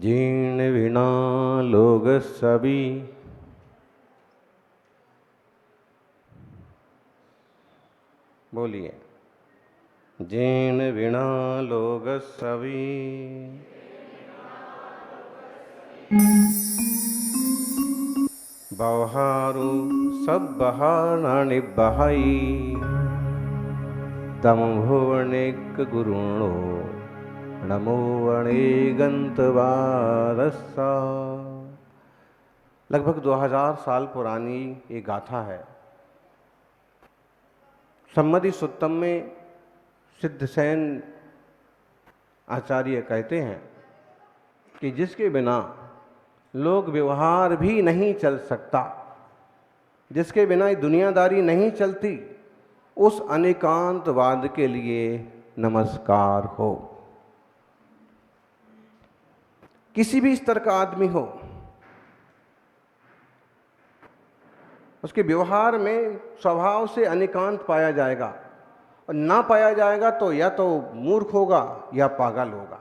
जीर्ण विना लोग सभी, बोलिए। जीर्ण विना लोग सभी, बहारू सब बहाना निबहाई, तम भुवनेक गुरुणो नमो अणेगंत वारसा। लगभग 2000 साल पुरानी ये गाथा है। सम्मति सुत्तम में सिद्धसेन आचार्य कहते हैं कि जिसके बिना लोक व्यवहार भी नहीं चल सकता, जिसके बिना दुनियादारी नहीं चलती, उस अनेकांतवाद के लिए नमस्कार हो। किसी भी स्तर का आदमी हो, उसके व्यवहार में स्वभाव से अनेकांत पाया जाएगा, और ना पाया जाएगा तो या तो मूर्ख होगा या पागल होगा।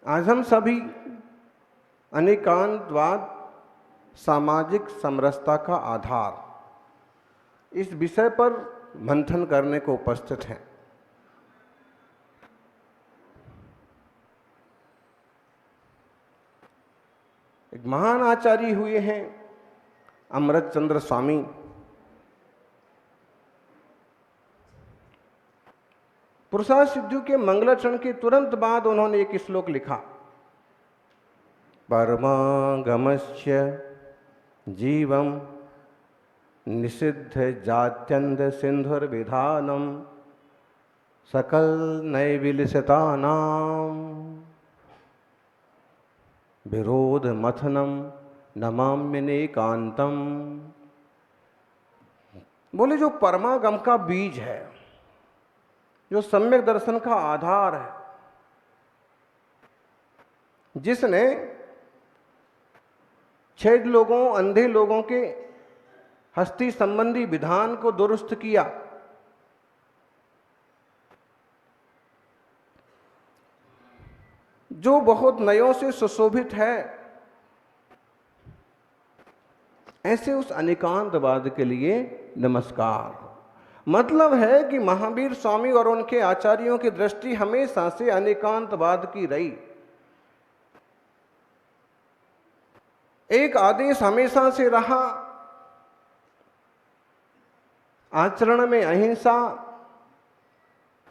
आज हम सभी अनेकांतवाद सामाजिक समरसता का आधार, इस विषय पर मंथन करने को उपस्थित हैं। एक महान आचार्य हुए हैं अमृत चंद्र स्वामी। पुरुषार्थ सिद्धि के मंगलाचरण के तुरंत बाद उन्होंने एक श्लोक लिखा, परमागमस्य जीवम निषिद्ध जात्यंध सिंधुर विधानम सकल नैविलिसतानाम विरोध मथनम नमाम्यनेकांतम। बोले जो परमागम का बीज है, जो सम्यक दर्शन का आधार है, जिसने छेद लोगों, अंधे लोगों के हस्ती संबंधी विधान को दुरुस्त किया, जो बहुत नयों से सुशोभित है, ऐसे उस अनेकांतवाद के लिए नमस्कार। मतलब है कि महावीर स्वामी और उनके आचार्यों की दृष्टि हमेशा से अनेकांतवाद की रही। एक आदेश हमेशा से रहा, आचरण में अहिंसा,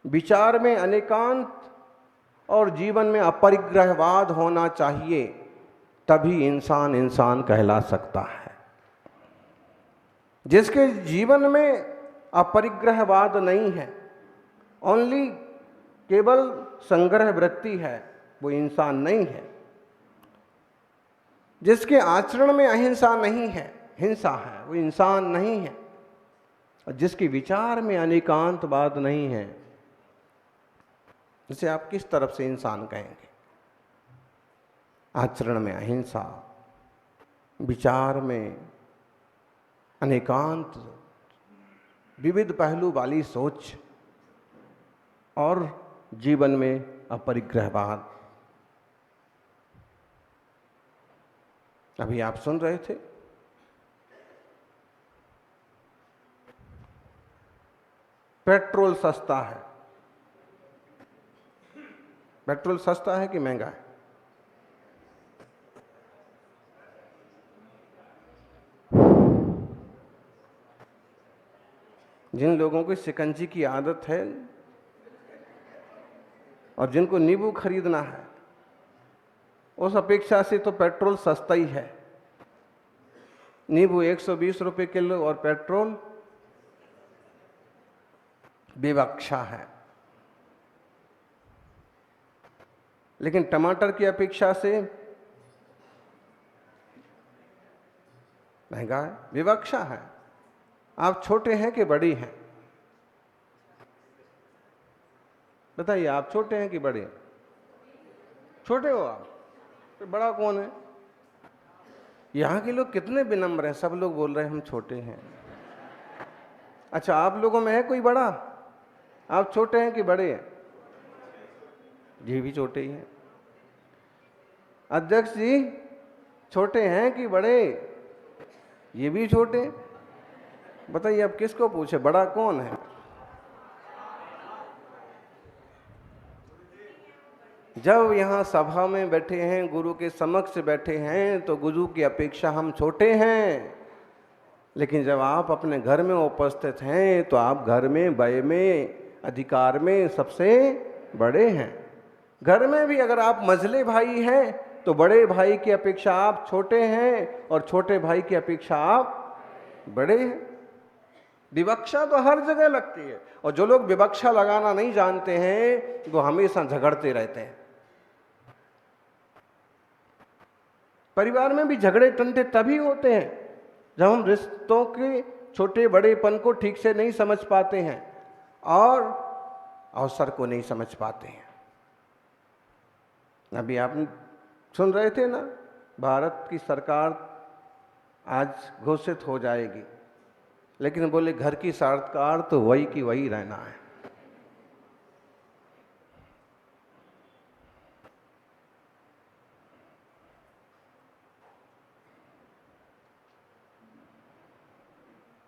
विचार में अनेकांत और जीवन में अपरिग्रहवाद होना चाहिए, तभी इंसान इंसान कहला सकता है। जिसके जीवन में अपरिग्रहवाद नहीं है, ओनली केवल संग्रह वृत्ति है, वो इंसान नहीं है। जिसके आचरण में अहिंसा नहीं है, हिंसा है, वो इंसान नहीं है। और जिसके विचार में अनेकांतवाद नहीं है, इसे आप किस तरफ से इंसान कहेंगे? आचरण में अहिंसा, विचार में अनेकांत, विविध पहलू वाली सोच, और जीवन में अपरिग्रहवाद। अभी आप सुन रहे थे, पेट्रोल सस्ता है। पेट्रोल सस्ता है कि महंगा है? जिन लोगों को शिकंजी की आदत है और जिनको नींबू खरीदना है, उस अपेक्षा से तो पेट्रोल सस्ता ही है। नींबू 120 रुपए किलो और पेट्रोल विवक्षा है। लेकिन टमाटर की अपेक्षा से महंगा है, विवक्षा है। आप छोटे हैं कि बड़ी हैं? बताइए, आप छोटे हैं कि बड़े? छोटे हो आप, तो बड़ा कौन है? यहाँ के लोग कितने विनम्र हैं, सब लोग बोल रहे हैं हम छोटे हैं। अच्छा, आप लोगों में है कोई बड़ा? आप छोटे हैं कि बड़े हैं? ये भी छोटे ही हैं। अध्यक्ष जी छोटे हैं कि बड़े? ये भी छोटे। बताइए अब किसको पूछे, बड़ा कौन है? जब यहाँ सभा में बैठे हैं, गुरु के समक्ष बैठे हैं, तो गुरु की अपेक्षा हम छोटे हैं। लेकिन जब आप अपने घर में उपस्थित हैं तो आप घर में, वय में, अधिकार में सबसे बड़े हैं। घर में भी अगर आप मझले भाई हैं तो बड़े भाई की अपेक्षा आप छोटे हैं और छोटे भाई की अपेक्षा आप बड़े हैं। विवक्षा तो हर जगह लगती है, और जो लोग विवक्षा लगाना नहीं जानते हैं वो हमेशा झगड़ते रहते हैं। परिवार में भी झगड़े टंटे तभी होते हैं जब हम रिश्तों के छोटे बड़ेपन को ठीक से नहीं समझ पाते हैं और अवसर को नहीं समझ पाते हैं। अभी आप सुन रहे थे ना, भारत की सरकार आज घोषित हो जाएगी, लेकिन बोले घर की सरकार तो वही की वही रहना है।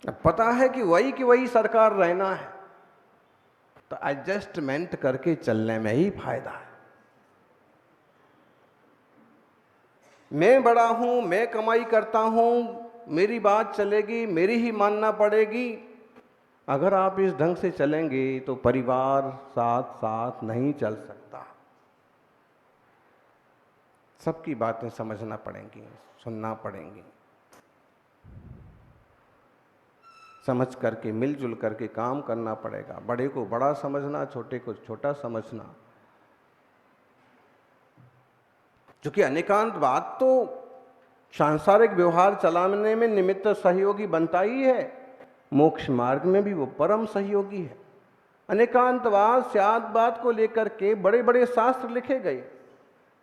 अब पता है कि वही की वही सरकार रहना है, तो एडजस्टमेंट करके चलने में ही फायदा है। मैं बड़ा हूं, मैं कमाई करता हूं, मेरी बात चलेगी, मेरी ही मानना पड़ेगी। अगर आप इस ढंग से चलेंगे तो परिवार साथ साथ नहीं चल सकता। सबकी बातें समझना पड़ेंगी, सुनना पड़ेंगी, समझ करके मिलजुल करके काम करना पड़ेगा। बड़े को बड़ा समझना, छोटे को छोटा समझना। क्योंकि अनेकांतवाद तो सांसारिक व्यवहार चलाने में निमित्त सहयोगी बनता ही है, मोक्ष मार्ग में भी वो परम सहयोगी है। अनेकांतवाद स्यादवाद को लेकर के बड़े बड़े शास्त्र लिखे गए,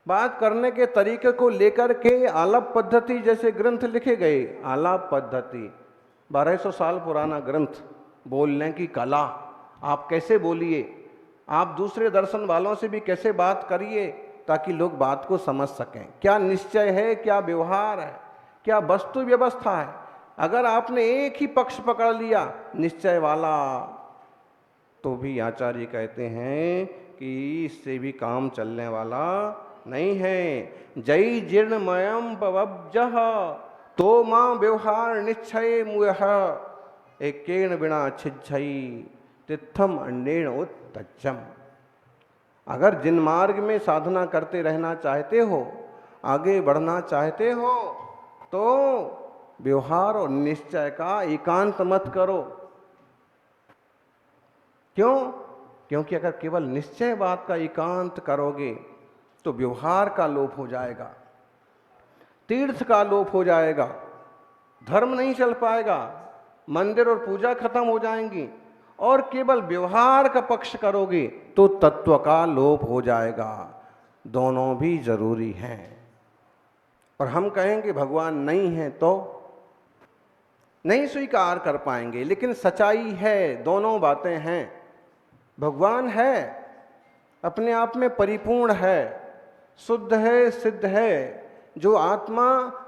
बात करने के तरीके को लेकर के आलाप पद्धति जैसे ग्रंथ लिखे गए। आलाप पद्धति 1200 साल पुराना ग्रंथ, बोलने की कला, आप कैसे बोलिए, आप दूसरे दर्शन वालों से भी कैसे बात करिए ताकि लोग बात को समझ सकें। क्या निश्चय है, क्या व्यवहार है, क्या वस्तु व्यवस्था है। अगर आपने एक ही पक्ष पकड़ लिया निश्चय वाला, तो भी आचार्य कहते हैं कि इससे भी काम चलने वाला नहीं है। जय जीर्णमयम पवब्जः तो मां व्यवहार निश्चय मुयः एकेन बिना छिज्झई तिथम अन्येन उत्तज्जम। अगर जिन मार्ग में साधना करते रहना चाहते हो, आगे बढ़ना चाहते हो, तो व्यवहार और निश्चय का एकांत मत करो। क्यों? क्योंकि अगर केवल निश्चय बात का एकांत करोगे तो व्यवहार का लोप हो जाएगा, तीर्थ का लोप हो जाएगा, धर्म नहीं चल पाएगा, मंदिर और पूजा खत्म हो जाएंगी। और केवल व्यवहार का पक्ष करोगे तो तत्व का लोप हो जाएगा। दोनों भी जरूरी हैं। और हम कहेंगे भगवान नहीं है तो नहीं स्वीकार कर पाएंगे, लेकिन सच्चाई है, दोनों बातें हैं। भगवान है, अपने आप में परिपूर्ण है, शुद्ध है, सिद्ध है। जो आत्मा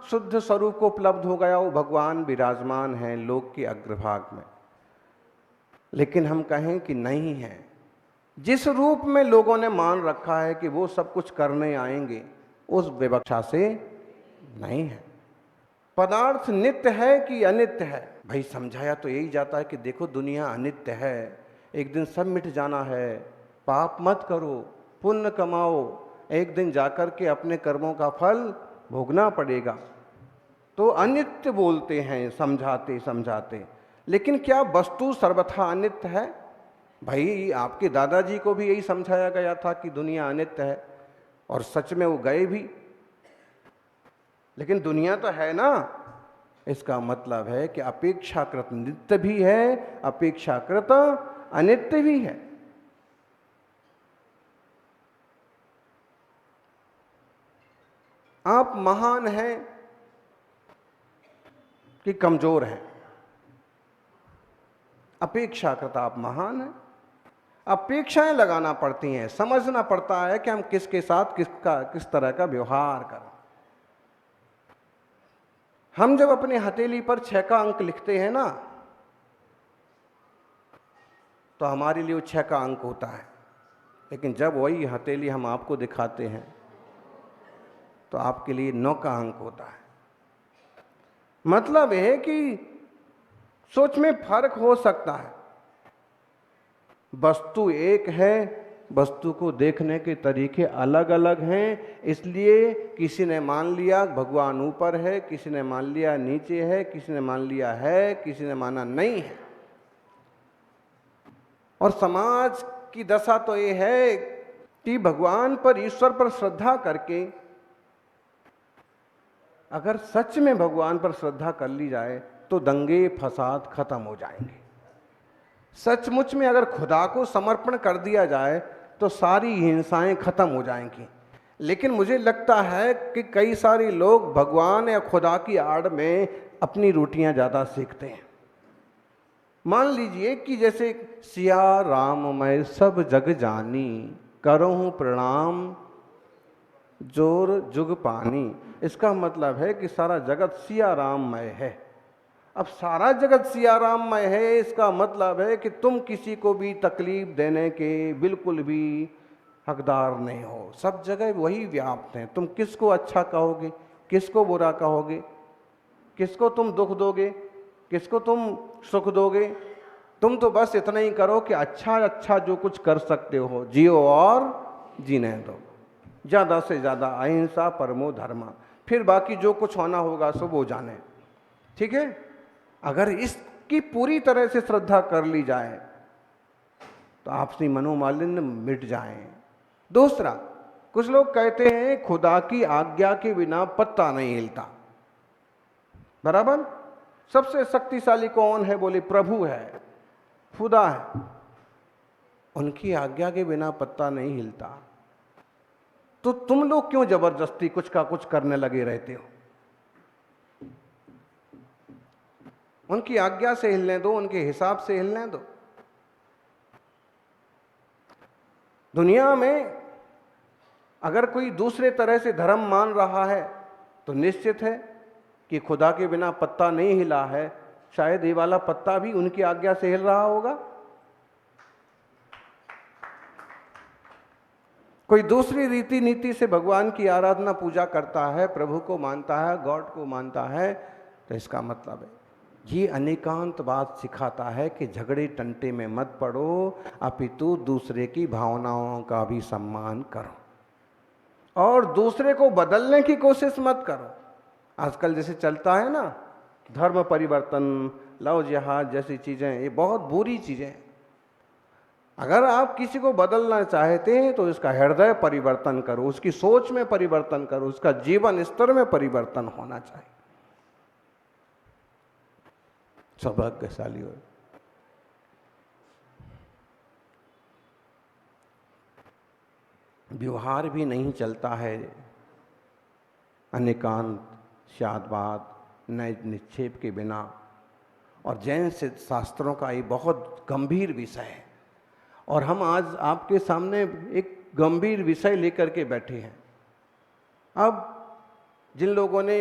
शुद्ध स्वरूप को उपलब्ध हो गया वो भगवान विराजमान है लोक के अग्रभाग में। लेकिन हम कहें कि नहीं है, जिस रूप में लोगों ने मान रखा है कि वो सब कुछ करने आएंगे, उस विवक्षा से नहीं है। पदार्थ नित्य है कि अनित्य है? भाई समझाया तो यही जाता है कि देखो दुनिया अनित्य है, एक दिन सब मिट जाना है, पाप मत करो, पुण्य कमाओ, एक दिन जाकर के अपने कर्मों का फल भोगना पड़ेगा। तो अनित्य बोलते हैं समझाते समझाते। लेकिन क्या वस्तु सर्वथा अनित्य है? भाई आपके दादाजी को भी यही समझाया गया था कि दुनिया अनित्य है, और सच में वो गए भी। लेकिन दुनिया तो है ना, इसका मतलब है कि अपेक्षाकृत नित्य भी है, अपेक्षाकृत अनित्य भी है। आप महान हैं कि कमजोर हैं? अपेक्षाकृत आप महान हैं। अपेक्षाएं लगाना पड़ती हैं, समझना पड़ता है कि हम किसके साथ किस तरह का व्यवहार करें। हम जब अपने हथेली पर 6 का अंक लिखते हैं ना, तो हमारे लिए वो 6 का अंक होता है, लेकिन जब वही हथेली हम आपको दिखाते हैं तो आपके लिए 9 का अंक होता है। मतलब है कि सोच में फर्क हो सकता है, वस्तु एक है, वस्तु को देखने के तरीके अलग अलग हैं। इसलिए किसी ने मान लिया भगवान ऊपर है, किसी ने मान लिया नीचे है, किसी ने मान लिया है, किसी ने माना नहीं है। और समाज की दशा तो ये है कि भगवान पर, ईश्वर पर श्रद्धा करके अगर सच में भगवान पर श्रद्धा कर ली जाए तो दंगे फसाद खत्म हो जाएंगे। सचमुच में अगर खुदा को समर्पण कर दिया जाए तो सारी हिंसाएं खत्म हो जाएंगी। लेकिन मुझे लगता है कि कई सारे लोग भगवान या खुदा की आड़ में अपनी रोटियां ज़्यादा सेकते हैं। मान लीजिए कि जैसे सिया राम मैं सब जग जानी, करहूँ प्रणाम जोर जुग पानी। इसका मतलब है कि सारा जगत सिया राममय है। अब सारा जगत सिया राममय है, इसका मतलब है कि तुम किसी को भी तकलीफ देने के बिल्कुल भी हकदार नहीं हो। सब जगह वही व्याप्त हैं। तुम किसको अच्छा कहोगे, किसको बुरा कहोगे, किसको तुम दुख दोगे, किसको तुम सुख दोगे। तुम तो बस इतना ही करो कि अच्छा अच्छा जो कुछ कर सकते हो जियो और जीने दो। ज़्यादा से ज़्यादा अहिंसा परमो धर्मा, फिर बाकी जो कुछ होना होगा सब वो जाने। ठीक है, अगर इसकी पूरी तरह से श्रद्धा कर ली जाए तो आपसी मनोमालिन्य मिट जाए। दूसरा, कुछ लोग कहते हैं खुदा की आज्ञा के बिना पत्ता नहीं हिलता। बराबर, सबसे शक्तिशाली कौन है, बोले प्रभु है, खुदा है, उनकी आज्ञा के बिना पत्ता नहीं हिलता। तो तुम लोग क्यों जबरदस्ती कुछ का कुछ करने लगे रहते हो? उनकी आज्ञा से हिलने दो, उनके हिसाब से हिलने दो। दुनिया में अगर कोई दूसरे तरह से धर्म मान रहा है तो निश्चित है कि खुदा के बिना पत्ता नहीं हिला है, शायद ये वाला पत्ता भी उनकी आज्ञा से हिल रहा होगा। कोई दूसरी रीति नीति से भगवान की आराधना पूजा करता है, प्रभु को मानता है, गॉड को मानता है, तो इसका मतलब है ये अनेकांत बात सिखाता है कि झगड़े टंटे में मत पड़ो, अपितु दूसरे की भावनाओं का भी सम्मान करो और दूसरे को बदलने की कोशिश मत करो। आजकल जैसे चलता है ना, धर्म परिवर्तन, लव जिहाद जैसी चीज़ें, ये बहुत बुरी चीज़ें हैं। अगर आप किसी को बदलना चाहते हैं तो इसका हृदय परिवर्तन करो, उसकी सोच में परिवर्तन करो, उसका जीवन स्तर में परिवर्तन होना चाहिए। सौभाग्यशाली हो। व्यवहार भी नहीं चलता है अनेकांत शादवाद नए निक्षेप के बिना। और जैन सिद्ध शास्त्रों का ये बहुत गंभीर विषय है और हम आज आपके सामने एक गंभीर विषय लेकर के बैठे हैं। अब जिन लोगों ने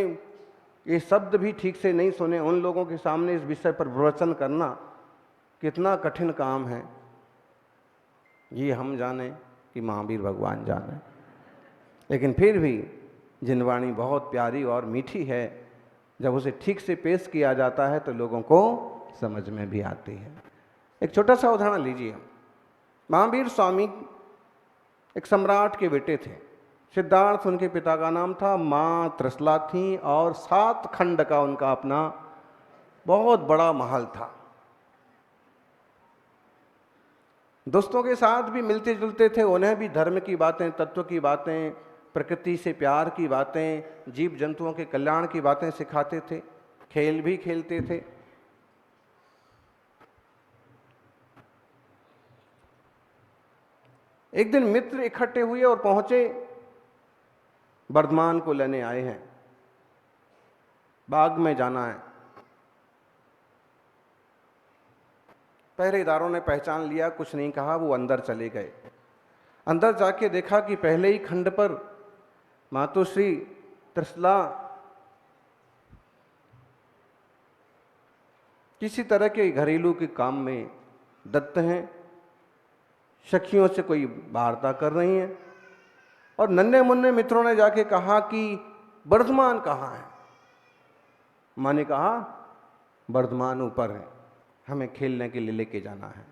ये शब्द भी ठीक से नहीं सुने, उन लोगों के सामने इस विषय पर प्रवचन करना कितना कठिन काम है, ये हम जाने कि महावीर भगवान जाने। लेकिन फिर भी जिनवाणी बहुत प्यारी और मीठी है, जब उसे ठीक से पेश किया जाता है तो लोगों को समझ में भी आती है। एक छोटा सा उदाहरण लीजिए। महावीर स्वामी एक सम्राट के बेटे थे। सिद्धार्थ उनके पिता का नाम था, माँ त्रिशला थी और 7 खंड का उनका अपना बहुत बड़ा महल था। दोस्तों के साथ भी मिलते जुलते थे, उन्हें भी धर्म की बातें, तत्व की बातें, प्रकृति से प्यार की बातें, जीव जंतुओं के कल्याण की बातें सिखाते थे, खेल भी खेलते थे। एक दिन मित्र इकट्ठे हुए और पहुंचे, वर्धमान को लेने आए हैं, बाग में जाना है। पहरेदारों ने पहचान लिया, कुछ नहीं कहा, वो अंदर चले गए। अंदर जाके देखा कि पहले ही खंड पर मातोश्री त्रिशला किसी तरह के घरेलू के काम में दत्त हैं, सखियों से कोई वार्ता कर रही हैं। और नन्हे मुन्ने मित्रों ने जाके कहा कि वर्धमान कहाँ है। माँ ने कहा वर्धमान ऊपर है, हमें खेलने के लिए लेके जाना है।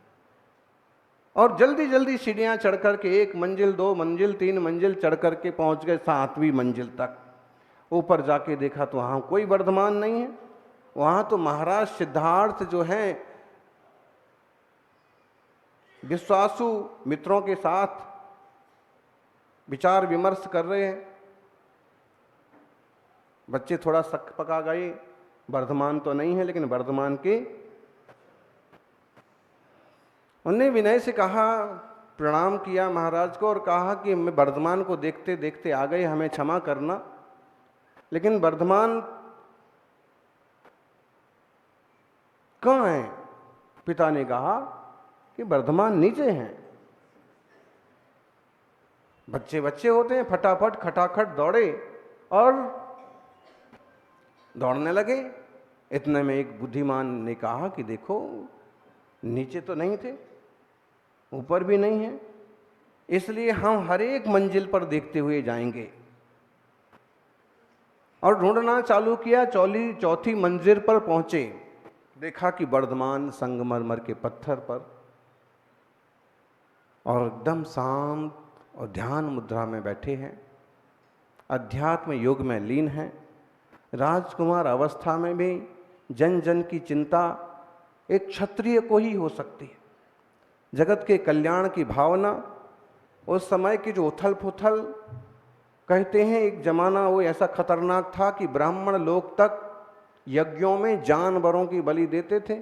और जल्दी जल्दी सीढ़ियाँ चढ़ करके 1 मंजिल 2 मंजिल 3 मंजिल चढ़ करके पहुँच गए 7वीं मंजिल तक। ऊपर जाके देखा तो वहाँ कोई वर्धमान नहीं है। वहाँ तो महाराज सिद्धार्थ जो हैं विश्वासु मित्रों के साथ विचार विमर्श कर रहे हैं। बच्चे थोड़ा शक पका गए, वर्धमान तो नहीं है, लेकिन वर्धमान के उन्हें विनय से कहा, प्रणाम किया महाराज को और कहा कि मैं वर्धमान को देखते देखते आ गए, हमें क्षमा करना। लेकिन वर्धमान कहाँ है? पिता ने कहा कि वर्धमान नीचे हैं। बच्चे बच्चे होते हैं, फटाफट खटाखट दौड़े और दौड़ने लगे। इतने में एक बुद्धिमान ने कहा कि देखो नीचे तो नहीं थे, ऊपर भी नहीं है, इसलिए हम हर एक मंजिल पर देखते हुए जाएंगे। और ढूंढना चालू किया। चौथी मंजिल पर पहुंचे, देखा कि वर्धमान संगमरमर के पत्थर पर और एकदम शांत और ध्यान मुद्रा में बैठे हैं, अध्यात्म योग में लीन हैं। राजकुमार अवस्था में भी जन जन की चिंता एक क्षत्रिय को ही हो सकती है। जगत के कल्याण की भावना, उस समय की जो उथल पुथल, कहते हैं एक जमाना वो ऐसा खतरनाक था कि ब्राह्मण लोग तक यज्ञों में जानवरों की बलि देते थे।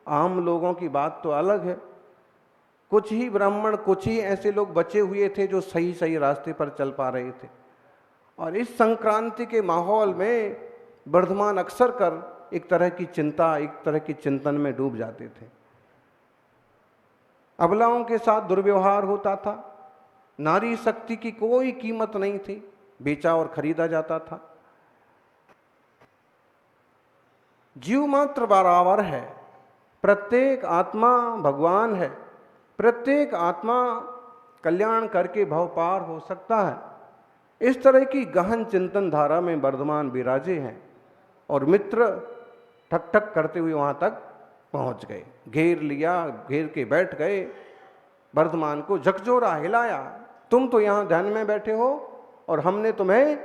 आम लोगों की बात तो अलग है। कुछ ही ब्राह्मण, कुछ ही ऐसे लोग बचे हुए थे जो सही सही रास्ते पर चल पा रहे थे। और इस संक्रांति के माहौल में वर्धमान अक्सर कर एक तरह की चिंता, एक तरह की चिंतन में डूब जाते थे। अबलाओं के साथ दुर्व्यवहार होता था, नारी शक्ति की कोई कीमत नहीं थी, बेचा और खरीदा जाता था। जीव मात्र बराबर है, प्रत्येक आत्मा भगवान है, प्रत्येक आत्मा कल्याण करके भव पार हो सकता है। इस तरह की गहन चिंतन धारा में वर्धमान विराजे हैं और मित्र ठक ठक करते हुए वहां तक पहुंच गए। घेर लिया, घेर के बैठ गए, वर्धमान को झकझोरा, हिलाया। तुम तो यहाँ ध्यान में बैठे हो और हमने तुम्हें